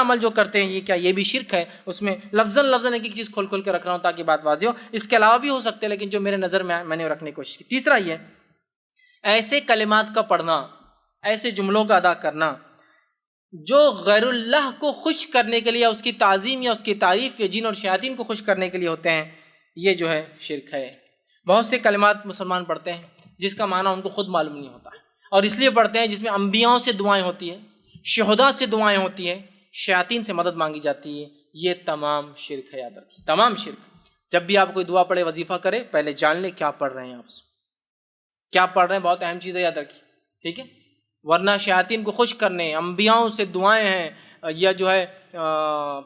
عمل جو کرتے ہیں یہ کیا یہ بھی شرک ہے؟ اس میں لفظاً ایک ایک چیز کھول کھول کے رکھ رہا ہوں تاکہ بات واضح ہو، اس کے علاوہ بھی ہو سکتے ہیں لیکن جو میرے نظر میں نے رکھنے کی کوشش کی۔ تیسرا یہ ایسے کلمات کا پڑھنا، ایسے جملوں کا ادا کرنا جو غیر اللہ کو خوش کرنے کے لیے یا اس کی تعظیم یا اس کی تعریف یا جن اور شیاطین کو خوش کرنے کے لیے ہوتے ہیں، یہ جو ہے شرک ہے۔ بہت سے کلمات مسلمان پڑھتے ہیں جس کا معنی ان کو خود معلوم نہیں ہوتا ہے، اور اس لیے پڑھتے ہیں جس میں انبیاءوں سے دعائیں ہوتی ہیں، شہداء سے دعائیں ہوتی ہیں، شیاطین سے مدد مانگی جاتی ہے۔ یہ تمام شرک ہے، یاد رکھیے تمام شرک۔ جب بھی آپ کوئی دعا پڑھے، وظیفہ کرے، پہلے جان لے کیا پڑھ رہے ہیں، آپ سے کیا پڑھ رہے ہیں، بہت اہم چیز ہے، یاد رکھیے، ٹھیک ہے؟ ورنہ شیاطین کو خوش کرنے، انبیاؤں سے دعائیں ہیں، یا جو ہے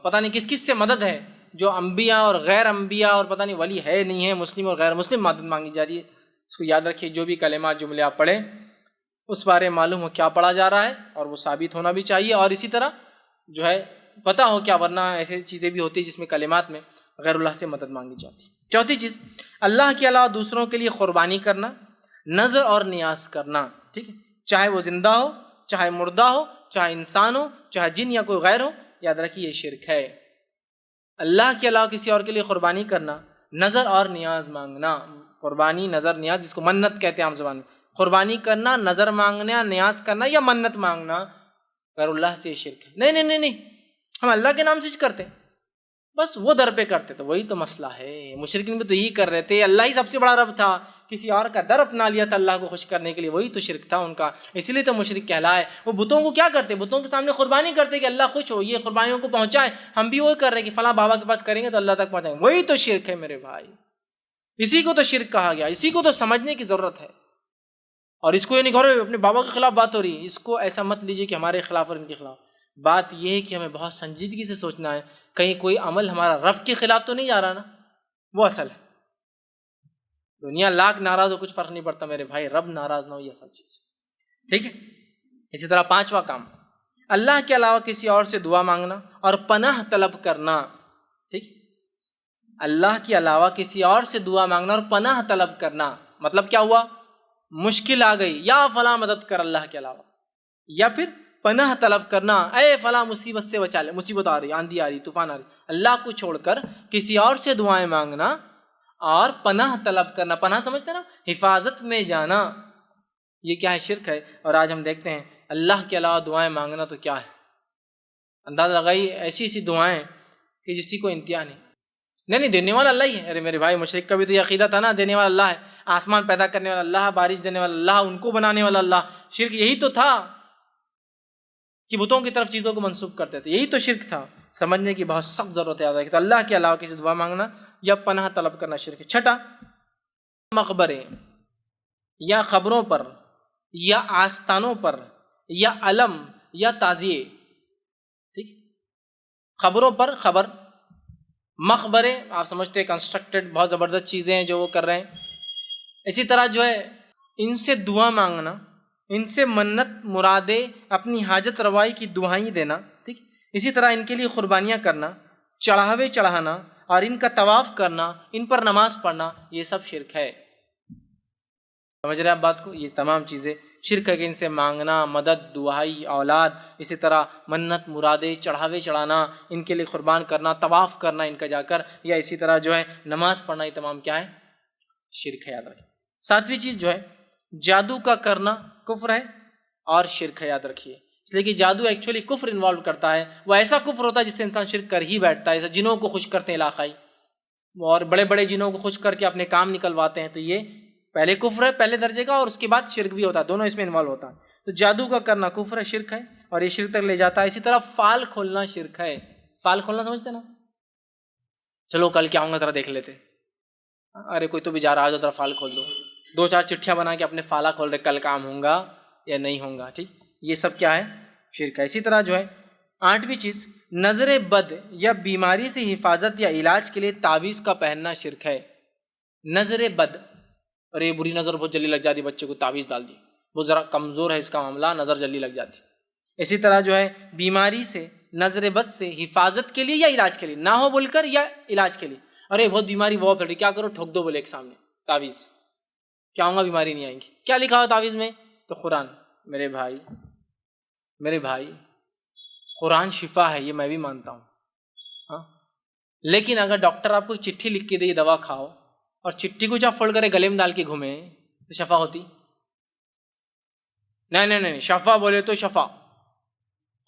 پتہ نہیں کس کس سے مدد ہے، جو انبیاء اور غیر انبیاء اور پتہ نہیں ولی ہے نہیں ہے، مسلم اور غیر مسلم مدد مانگی جا رہی ہے۔ اس کو یاد رکھیے، جو بھی کلمات جملے آپ پڑھیں اس بارے معلوم ہو کیا پڑھا جا رہا ہے، اور وہ ثابت ہونا بھی چاہیے، اور اسی طرح جو ہے پتہ ہو کیا، ورنہ ایسی چیزیں بھی ہوتی ہیں جس میں کلمات میں غیر اللہ سے مدد مانگی جاتی ہے۔ چوتھی چیز، اللہ کے علاوہ دوسروں کے لیے قربانی کرنا، نذر اور نیاز کرنا، ٹھیک ہے؟ چاہے وہ زندہ ہو، چاہے مردہ ہو، چاہے انسان ہو، چاہے جن یا کوئی غیر ہو، یاد رکھیے یہ شرک ہے۔ اللہ کے علاوہ کسی اور کے لیے قربانی کرنا، نذر اور نیاز مانگنا، قربانی، نذر، نیاز، جس کو منت کہتے ہیں عام زبان میں، قربانی کرنا، نظر مانگنا، نیاز کرنا یا منت مانگنا غیر اللہ سے شرک ہے۔ نہیں، ہم اللہ کے نام سے کرتے ہیں، بس وہ در پہ کرتے، تو وہی تو مسئلہ ہے۔ مشرکین بھی تو یہی کر رہے تھے، اللہ ہی سب سے بڑا رب تھا، کسی اور کا در اپنا لیا تھا اللہ کو خوش کرنے کے لیے، وہی تو شرک تھا ان کا، اسی لیے تو مشرک کہلائے۔ وہ بتوں کو کیا کرتے، بتوں کے سامنے قربانی کرتے کہ اللہ خوش ہو، یہ قربانیوں کو پہنچائے، ہم بھی وہی کر رہے ہیں کہ فلاں بابا کے پاس کریں گے تو اللہ تک پہنچائیں گے، وہی تو شرک ہے میرے بھائی۔ اسی کو تو شرک کہا گیا، اسی کو تو سمجھنے کی ضرورت ہے۔ اور اس کو یہ نہیں کہہ رہے اپنے بابا کے خلاف بات ہو رہی ہے، اس کو ایسا مت لیجیے کہ ہمارے خلاف اور ان کے خلاف۔ بات یہ ہے کہ ہمیں بہت سنجیدگی سے سوچنا ہے، کہیں کوئی عمل ہمارا رب کے خلاف تو نہیں جا رہا نا، وہ اصل ہے۔ دنیا لاکھ ناراض ہو کچھ فرق نہیں پڑتا میرے بھائی، رب ناراض نہ ہو، یہ اصل چیز ہے، ٹھیک ہے؟ اسی طرح پانچواں کام، اللہ کے علاوہ کسی اور سے دعا مانگنا اور پناہ طلب کرنا، ٹھیک؟ اللہ کے علاوہ کسی اور سے دعا مانگنا اور پناہ طلب کرنا، مطلب کیا ہوا؟ مشکل آ گئی، یا فلاں مدد کر اللہ کے علاوہ، یا پھر پناہ طلب کرنا، اے فلاں مصیبت سے بچا لے، مصیبت آ رہی، آندھی آ رہی، طوفان آ رہی، اللہ کو چھوڑ کر کسی اور سے دعائیں مانگنا اور پناہ طلب کرنا۔ پناہ سمجھتے نا، حفاظت میں جانا، یہ کیا ہے؟ شرک ہے۔ اور آج ہم دیکھتے ہیں اللہ کے علاوہ دعائیں مانگنا تو کیا ہے، اندازہ لگائی ایسی دعائیں کہ جسی کو انتہا نہیں، دینے والا اللہ ہی ہے۔ ارے میرے بھائی، مشرک کا بھی تو یہ عقیدہ تھا نا، دینے والا اللہ ہے، آسمان پیدا کرنے والا اللہ، بارش دینے والا اللہ، ان کو بنانے والا اللہ۔ شرک یہی تو تھا کہ بتوں کی طرف چیزوں کو منسوب کرتے تھے، یہی تو شرک تھا۔ سمجھنے کی بہت سخت ضرورت ہے کہ تو اللہ کے علاوہ کسی دعا مانگنا یا پناہ طلب کرنا شرک ہے۔ چھٹا، مقبرے یا قبروں پر یا آستانوں پر یا علم یا تعزیے، ٹھیک؟ قبروں پر خبر، مقبرے آپ سمجھتے ہیں کنسٹرکٹڈ بہت زبردست چیزیں ہیں جو وہ کر رہے ہیں۔ اسی طرح جو ہے ان سے دعا مانگنا، ان سے منت مرادیں، اپنی حاجت روائی کی دعائیں دینا، ٹھیک؟ اسی طرح ان کے لیے قربانیاں کرنا، چڑھاوے چڑھانا اور ان کا طواف کرنا، ان پر نماز پڑھنا، یہ سب شرک ہے۔ سمجھ رہے ہیں آپ بات کو؟ یہ تمام چیزیں شرک ہے کہ ان سے مانگنا، مدد، دعائی، اولاد، اسی طرح منت مرادیں، چڑھاوے چڑھانا، ان کے لیے قربان کرنا، طواف کرنا ان کا جا کر، یا اسی طرح جو ہے نماز پڑھنا، یہ تمام کیا ہے؟ شرک ہے، یاد رکھیں۔ ساتویں چیز جو ہے جادو کا کرنا کفر ہے اور شرک ہے، یاد رکھیے۔ اس لیے کہ جادو ایکچولی کفر انوالو کرتا ہے، وہ ایسا کفر ہوتا ہے جس سے انسان شرک کر ہی بیٹھتا ہے۔ ایسا جنوں کو خوش کرتے ہیں علاقائی، اور بڑے بڑے جنوں کو خوش کر کے اپنے کام نکلواتے ہیں، تو یہ پہلے کفر ہے پہلے درجے کا، اور اس کے بعد شرک بھی ہوتا ہے، دونوں اس میں انوالو ہوتا ہے۔ تو جادو کا کرنا کفر ہے، شرک ہے، اور یہ شرک تک لے جاتا ہے۔ اسی طرح فال کھولنا شرک ہے۔ فال کھولنا سمجھتے نا؟ چلو کل کیا ہوں گا ذرا دیکھ لیتے، ارے کوئی تو بھی جا رہا ہے، ذرا فال کھول دو، دو چار چٹھیاں بنا کے اپنے فالا کھول رہے، کل کام ہوں گا یا نہیں ہوں گا، ٹھیک؟ یہ سب کیا ہے؟ شرک ہے۔ اسی طرح جو ہے آٹھویں چیز، نظر بد یا بیماری سے حفاظت یا علاج کے لیے تعویذ کا پہننا شرک ہے۔ نظر بد، اور یہ بری نظر بہت جلدی لگ جاتی، بچے کو تعویذ ڈال دی، وہ ذرا کمزور ہے اس کا معاملہ، نظر جلدی لگ جاتی۔ اسی طرح جو ہے بیماری سے، نظر بد سے حفاظت کے لیے یا علاج کے لیے، نہ ہو بول کر یا علاج کے لیے، ارے بہت بیماری وہ پھیل رہی، کیا کرو؟ ٹھوک دو بولے ایک سامنے تعویذ، کیا ہوں گا؟ بیماری نہیں آئیں گی۔ کیا لکھا ہوا تعویذ میں؟ تو قرآن۔ میرے بھائی قرآن شفا ہے، یہ میں بھی مانتا ہوں، ہاں، لیکن اگر ڈاکٹر آپ کو چٹھی لکھ کے دے یہ دوا کھاؤ اور چٹھی کو جب فولڈ کرے گلے میں ڈال کے گھومے تو شفا ہوتی؟ نہیں، شفا بولے تو شفا،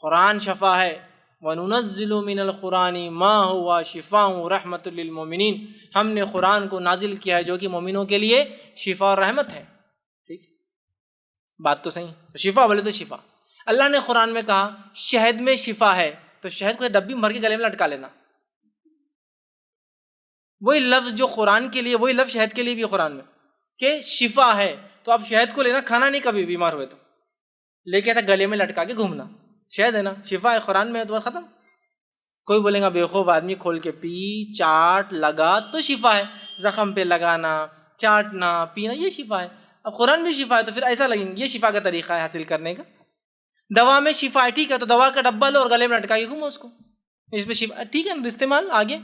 قرآن شفا ہے، وَنُنَزِّلُ مِنَ الْقُرْآنِ مَا هُوَ شِفَاءٌ رَحْمَةٌ لِّلْمُؤْمِنِينَ، ہم نے قرآن کو نازل کیا ہے جو کہ مومنوں کے لیے شفا اور رحمت ہے۔ ٹھیک، بات تو صحیح، تو شفا بولے تو شفا۔ اللہ نے قرآن میں کہا شہد میں شفا ہے، تو شہد کو ڈبی میں بھر کے گلے میں لٹکا لینا، وہی لفظ جو قرآن کے لیے، وہی لفظ شہد کے لیے بھی قرآن میں کہ شفا ہے، تو آپ شہد کو لینا، کھانا نہیں کبھی بیمار ہوئے تو، لیکن ایسا گلے میں لٹکا کے گھومنا، شہد ہے نا، شفا ہے، قرآن میں ہے، تو بس ختم۔ کوئی بولے گا بیوقوف آدمی، کھول کے پی، چاٹ، لگا تو شفا ہے، زخم پہ لگانا، چاٹنا، پینا، یہ شفا ہے۔ اب قرآن بھی شفا ہے تو پھر ایسا لگیں یہ شفا کا طریقہ ہے حاصل کرنے کا۔ دوا میں شفا ہے، ٹھیک ہے، تو دوا کا ڈبہ لو اور گلے میں لٹکا کے گھومو اس کو، اس میں شفا، ٹھیک ہے نا، استعمال آگے۔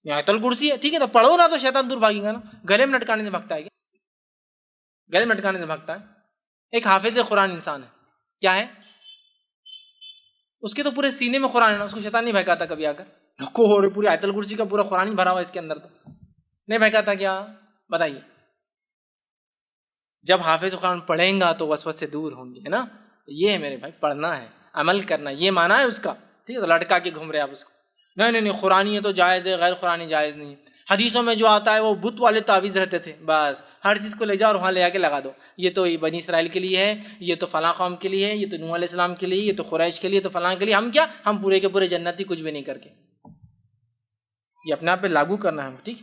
آیت الکرسی ہے، ٹھیک ہے، تو پڑھو نا تو شیطان دور بھاگے گا نا، گلے میں لٹکانے سے بھگتا ہے کیا؟ گلے میں لٹکانے سے بھگتا ہے؟ ایک حافظ قرآن انسان ہے، کیا ہے؟ اس کے تو پورے سینے میں قرآن ہے نا، اس کو شیطان نہیں بہکاتا کبھی آ کر کو پوری آیت الکرسی کا پورا قرآن ہی بھرا ہوا اس کے اندر، تو نہیں بہکاتا کیا؟ بتائیے۔ جب حافظ قرآن پڑھیں گا تو وسوسے سے دور ہوں گے، ہے نا؟ یہ ہے میرے بھائی، پڑھنا ہے، عمل کرنا، یہ مانا ہے اس کا، ٹھیک ہے، تو لٹکا کے گھوم رہے آپ اس کو، نہیں، قرآنی ہے تو جائز ہے، غیر قرآنی جائز نہیں۔ حدیثوں میں جو آتا ہے وہ بت والے تعویذ رہتے تھے، بس ہر چیز کو لے جاؤ اور وہاں لے جا کے لگا دو، یہ تو بنی اسرائیل کے لیے ہے، یہ تو فلاں قوم کے لیے ہے، یہ تو نوح علیہ السلام کے لیے، یہ تو قریش کے لیے، تو فلاں کے لیے، ہم کیا، ہم پورے کے پورے جنتی کچھ بھی نہیں کر کے، یہ اپنے آپ پہ لاگو کرنا ہے، ٹھیک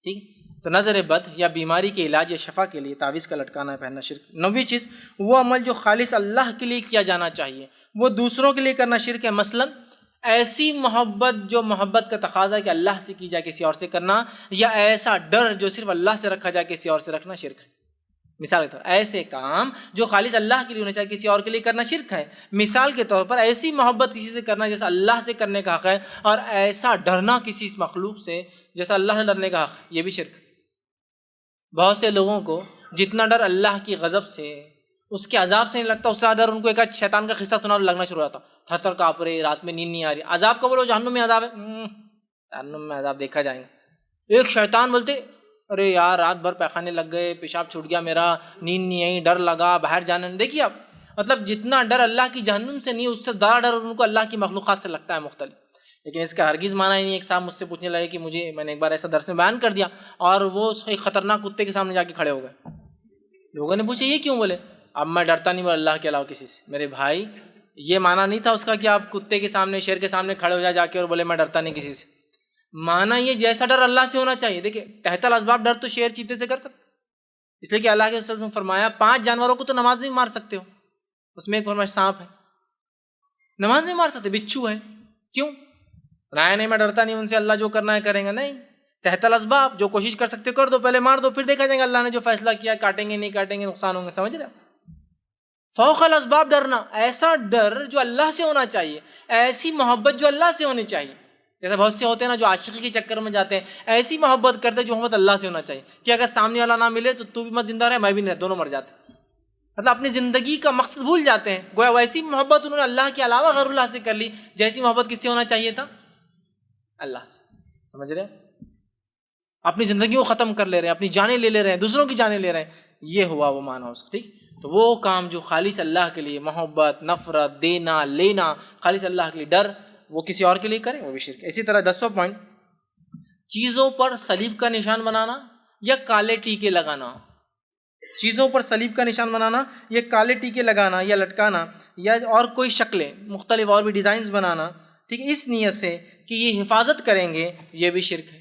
ٹھیک۔ تو نظر بد یا بیماری کے علاج یا شفا کے لیے تعویذ کا لٹکانا ہے، پہننا شرک۔ نویں چیز، وہ عمل جو خالص اللہ کے لیے کیا جانا چاہیے وہ دوسروں کے لیے کرنا شرک ہے، مثلاً ایسی محبت جو محبت کا تقاضا ہے کہ اللہ سے کی جائے کسی اور سے کرنا، یا ایسا ڈر جو صرف اللہ سے رکھا جائے کسی اور سے رکھنا شرک ہے۔ مثال کے طور پر ایسے کام جو خالص اللہ کے لیے ہونا چاہیے کسی اور کے لیے کرنا شرک ہے۔ مثال کے طور پر ایسی محبت کسی سے کرنا جیسا اللہ سے کرنے کا حق ہے، اور ایسا ڈرنا کسی اس مخلوق سے جیسا اللہ سے ڈرنے کا حق ہے، یہ بھی شرک ہے۔ بہت سے لوگوں کو جتنا ڈر اللہ کی غضب سے، اس کے عذاب سے نہیں لگتا، اس سے ڈر ان کو ایک شیطان کا قصہ سنا لگنا شروع ہوتا، تھر تھر کانپ رہے، رات میں نیند نہیں آ رہی۔ عذاب کا بولو جہنم میں عذاب ہے، جہنم میں عذاب دیکھا جائے گا۔ ایک شیطان بولتے ارے یار رات بھر پیخانے لگ گئے، پیشاب چھوٹ گیا میرا، نیند نہیں آئی، ڈر لگا، باہر جانا نہیں۔ دیکھیے اب مطلب جتنا ڈر اللہ کی جہنم سے نہیں، اس سے زیادہ ڈر ان کو اللہ کی مخلوقات سے لگتا ہے مختلف۔ لیکن اس کا ہرگز معنی ہی نہیں۔ ایک صاحب مجھ سے پوچھنے لگے کہ میں نے ایک بار ایسا درس میں بیان کر دیا اور وہ ایک خطرناک کتے کے سامنے جا کے کھڑے ہو گئے۔ لوگوں نے پوچھا یہ کیوں؟ بولے اب میں ڈرتا نہیں اللہ کے علاوہ کسی سے۔ میرے بھائی یہ معنی نہیں تھا اس کا کہ آپ کتے کے سامنے، شیر کے سامنے کھڑے ہو جا کے اور بولے میں ڈرتا نہیں کسی سے۔ معنی یہ جیسا ڈر اللہ سے ہونا چاہیے۔ دیکھیں تحت الاسباب ڈر تو شیر چیتے سے کر سکتے، اس لیے کہ اللہ کے رسول نے فرمایا 5 جانوروں کو تو نماز میں مار سکتے ہو، اس میں ایک فرمایا سانپ ہے، نماز میں مار سکتے، بچھو ہے، کیوں؟ نہیں میں ڈرتا نہیں ان سے، اللہ جو کرنا ہے کریں گا۔ نہیں، تحت الاسباب جو کوشش کر سکتے کر دو، پہلے مار دو، پھر دیکھا جائے گا اللہ نے جو فیصلہ کیا، کاٹیں گے نہیں کاٹیں گے، نقصان ہوں گے، سمجھ رہے؟ فوق الاسباب ڈرنا، ایسا ڈر جو اللہ سے ہونا چاہیے، ایسی محبت جو اللہ سے ہونی چاہیے۔ جیسے بہت سے ہوتے ہیں نا جو عاشقی کے چکر میں جاتے ہیں، ایسی محبت کرتے جو محبت اللہ سے ہونا چاہیے کہ اگر سامنے والا نہ ملے تو بھی مت زندہ رہے، میں بھی نہیں، دونوں مر جاتے۔ مطلب اپنی زندگی کا مقصد بھول جاتے ہیں، گویا ویسی محبت انہوں نے اللہ کے علاوہ غیر اللہ سے کر لی جیسی محبت کس سے ہونا چاہیے تھا؟ اللہ سے۔ سمجھ رہے ہیں؟ اپنی زندگی کو ختم کر لے رہے ہیں، اپنی جانیں لے رہے ہیں، دوسروں کی جانیں لے رہے ہیں، یہ ہوا وہ معنی اس کا، ٹھیک؟ تو وہ کام جو خالص اللہ کے لیے، محبت، نفرت، دینا لینا خالص اللہ کے لیے، ڈر، وہ کسی اور کے لیے کریں وہ بھی شرک ہے۔ اسی طرح 10واں پوائنٹ، چیزوں پر صلیب کا نشان بنانا یا کالے ٹیکے لگانا۔ چیزوں پر صلیب کا نشان بنانا یا کالے ٹیکے لگانا یا لٹکانا یا اور کوئی شکلیں مختلف اور بھی ڈیزائنز بنانا، ٹھیک ہے، اس نیت سے کہ یہ حفاظت کریں گے، یہ بھی شرک ہے۔